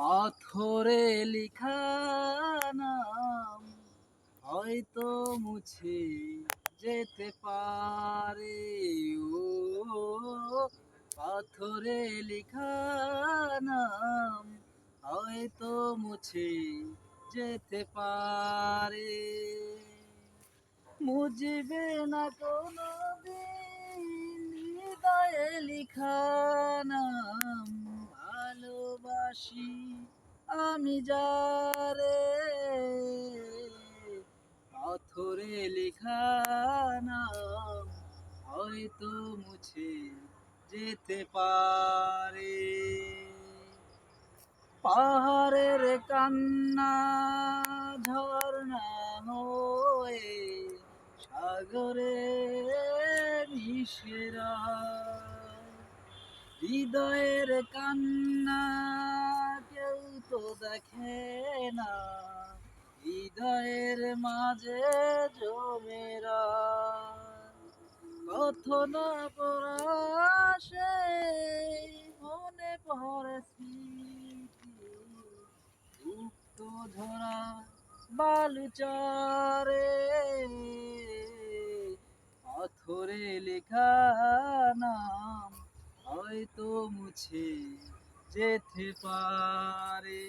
পাথরে লিখা নাম হয়তো মুছে যেতে পারে। ও পাথরে লিখা নাম হয়তো মুছে যেতে পারে। মুজিবে না কোনো দিন হৃদয়ে লিখা নাম, ভালোবাসি আমি যারে। পাথরে লেখা নাম হয়তো মুছে যেতে পারে। পাহাড়ের কান্না ঝর্ণা হয়ে সাগরে মিশে যায়। হৃদয়ের কান্না কেউ তো দেখে না, হৃদয়ের মাঝে জমে কত না পরাশে মনে পড়ে স্মৃতি, গুপ্ত ধরা বালুচরে। পাথরে লেখা নাম হয়তো মুছে যেতে পারে।